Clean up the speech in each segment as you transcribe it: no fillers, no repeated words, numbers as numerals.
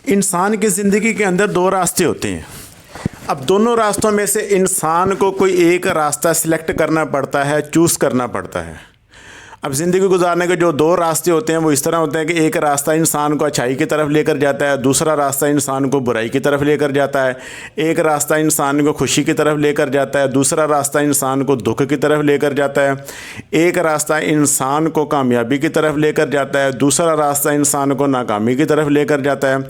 इंसान की ज़िंदगी के अंदर दो रास्ते होते हैं। अब दोनों रास्तों में से इंसान को कोई एक रास्ता सिलेक्ट करना पड़ता है, चूज़ करना पड़ता है। अब ज़िंदगी गुजारने के जो दो रास्ते होते हैं वो इस तरह होते हैं कि एक रास्ता इंसान को अच्छाई की तरफ लेकर जाता है, दूसरा रास्ता इंसान को बुराई की तरफ लेकर जाता है। एक रास्ता इंसान को खुशी की तरफ लेकर जाता है, दूसरा रास्ता इंसान को दुख की तरफ लेकर जाता है। एक रास्ता इंसान को कामयाबी की तरफ लेकर जाता है, दूसरा रास्ता इंसान को नाकामी की तरफ लेकर जाता है।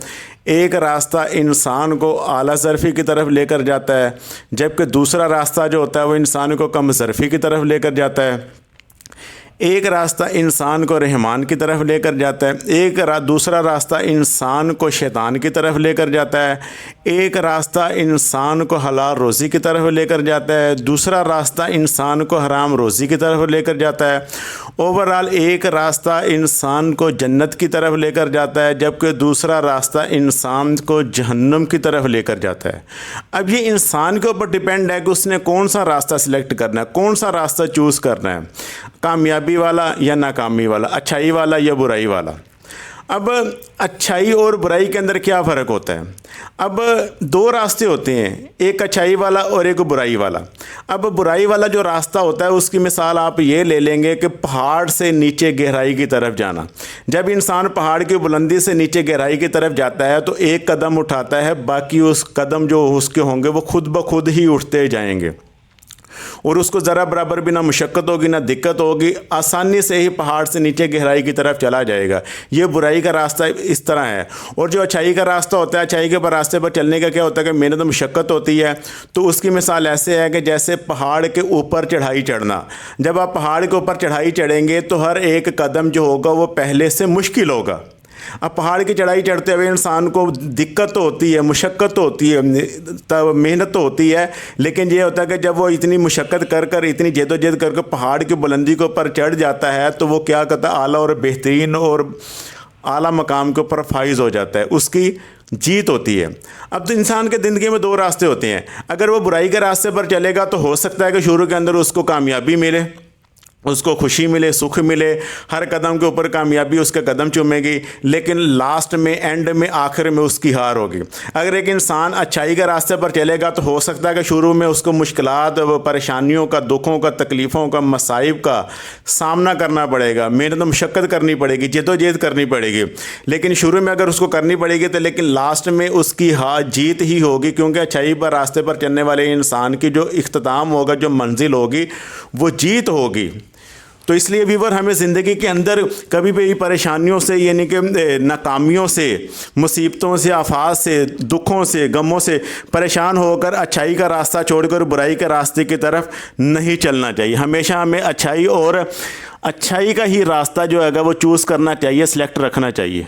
एक रास्ता इंसान को आला ज़रफ़ी की तरफ लेकर जाता है, जबकि दूसरा रास्ता जो होता है वो इंसान को कम ज़रफ़ी की तरफ लेकर जाता है। एक रास्ता इंसान को रहमान की तरफ लेकर जाता है, दूसरा रास्ता इंसान को शैतान की तरफ लेकर जाता है। एक रास्ता इंसान को हलाल रोज़ी की तरफ लेकर जाता है, दूसरा रास्ता इंसान को हराम रोज़ी की तरफ लेकर जाता है। ओवरऑल एक रास्ता इंसान को जन्नत की तरफ लेकर जाता है, जबकि दूसरा रास्ता इंसान को जहन्नम की तरफ लेकर जाता है। अब ये इंसान के ऊपर डिपेंड है कि उसने कौन सा रास्ता सिलेक्ट करना है, कौन सा रास्ता चूज़ करना है, कामयाबी वाला या नाकामी वाला, अच्छाई वाला या बुराई वाला। अब अच्छाई और बुराई के अंदर क्या फ़र्क होता है? अब दो रास्ते होते हैं, एक अच्छाई वाला और एक बुराई वाला। अब बुराई वाला जो रास्ता होता है उसकी मिसाल आप ये ले लेंगे कि पहाड़ से नीचे गहराई की तरफ जाना। जब इंसान पहाड़ की बुलंदी से नीचे गहराई की तरफ जाता है तो एक कदम उठाता है, बाकी उस कदम जो उसके होंगे वो खुद ब खुद ही उठते जाएंगे और उसको ज़रा बराबर भी ना मुशक्क़त होगी ना दिक्कत होगी, आसानी से ही पहाड़ से नीचे गहराई की तरफ चला जाएगा। ये बुराई का रास्ता इस तरह है। और जो अच्छाई का रास्ता होता है, अच्छाई के रास्ते पर चलने का क्या होता है कि मेहनत मुशक्क़त होती है। तो उसकी मिसाल ऐसे है कि जैसे पहाड़ के ऊपर चढ़ाई चढ़ना। जब आप पहाड़ के ऊपर चढ़ाई चढ़ेंगे तो हर एक कदम जो होगा वो पहले से मुश्किल होगा। अब पहाड़ की चढ़ाई चढ़ते हुए इंसान को दिक्कत तो होती है, मुशक्क़त तो होती है, तब मेहनत तो होती है, लेकिन ये होता है कि जब वो इतनी मुशक्क़त कर कर इतनी जद्दोजहद करके पहाड़ की बुलंदी के ऊपर चढ़ जाता है तो वो क्या करता है, आला और बेहतरीन और आला मकाम के ऊपर फाइज हो जाता है, उसकी जीत होती है। अब तो इंसान के ज़िंदगी में दो रास्ते होते हैं। अगर वो बुराई के रास्ते पर चलेगा तो हो सकता है कि शुरू के अंदर उसको कामयाबी मिले, उसको खुशी मिले, सुख मिले, हर कदम के ऊपर कामयाबी उसके कदम चूमेगी, लेकिन लास्ट में एंड में आखिर में उसकी हार होगी। अगर एक इंसान अच्छाई के रास्ते पर चलेगा तो हो सकता है कि शुरू में उसको मुश्किलात, परेशानियों का, दुखों का, तकलीफ़ों का, मसाइब का सामना करना पड़ेगा, मेहनत मुशक्क़त करनी पड़ेगी, जद्दोजहद करनी पड़ेगी। लेकिन शुरू में अगर उसको करनी पड़ेगी तो लेकिन लास्ट में उसकी जीत ही होगी, क्योंकि अच्छाई पर रास्ते पर चलने वाले इंसान की जो इख्तिताम होगा, जो मंजिल होगी, वो जीत होगी। तो इसलिए व्यूअर हमें ज़िंदगी के अंदर कभी भी परेशानियों से, यानी कि नाकामियों से, मुसीबतों से, आफात से, दुखों से, गमों से परेशान होकर अच्छाई का रास्ता छोड़कर बुराई के रास्ते की तरफ नहीं चलना चाहिए। हमेशा हमें अच्छाई का ही रास्ता जो है वो चूज़ करना चाहिए, सिलेक्ट रखना चाहिए।